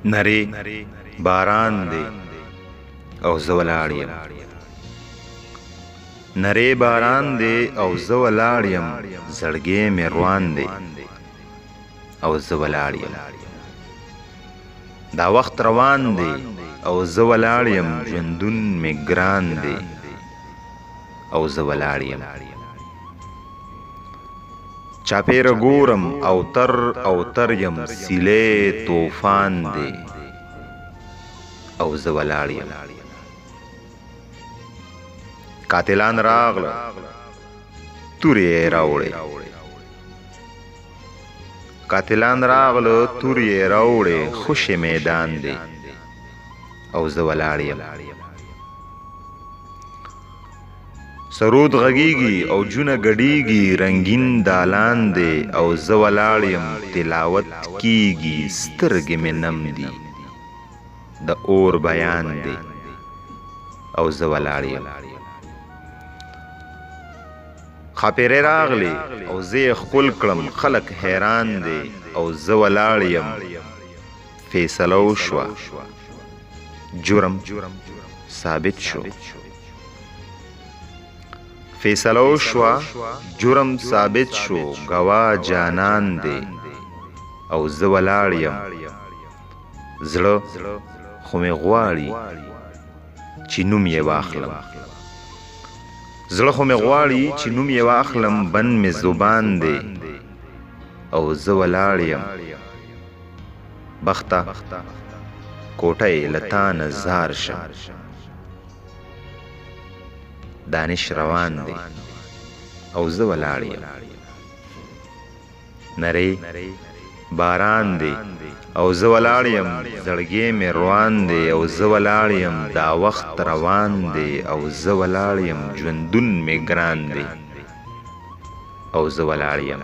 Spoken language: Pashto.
نری باران دی او زه ولاړ یم، نری باران دی او زه ولاړ یم، زړګی مې روان دی او زه ولاړ یم. دا وخت روان دی او زه ولاړ یم، ژوندون مې ګران دی او زه ولاړ یم. چاپېره ګورم او تر یم، سیلې طوفان دی او زه ولاړ یم. قاتلان راغله تورې یې راوړې، قاتلان راغله تورې یې راوړې، خوشې میدان دی او زه ولاړ یم. سرود غږیږي او جونه ګډیږي، رنگین دالان دی او زه ولاړ یم. تلاوت کیږي سترګې مې نم دي، د اور بیان دی او زه ولاړ یم. خاپیرې راغلې او زه یې ښکل کړم، خلک حیران دی او زه ولاړ یم. فیصله وشوه جرم ثابت شو، فیصله وشوه جرم ثابت شو، ګواه جانان دی او زه ولاړ یم. زړه خو مې غواړي چې نوم یې واخلم، زړه خو مې غواړي چې نوم یې واخلم، بند مې زبان دی او زه ولاړ یم. بخته کوټه یې له تا نه زار شم، دانش روان دی او زه ولاړ یم. نری باران دی او زه ولاړ یم، زړګی مې روان دی او زه ولاړ یم. دا وخت روان دی او زه ولاړ یم، ژوندون مې ګران دی او زه ولاړ یم.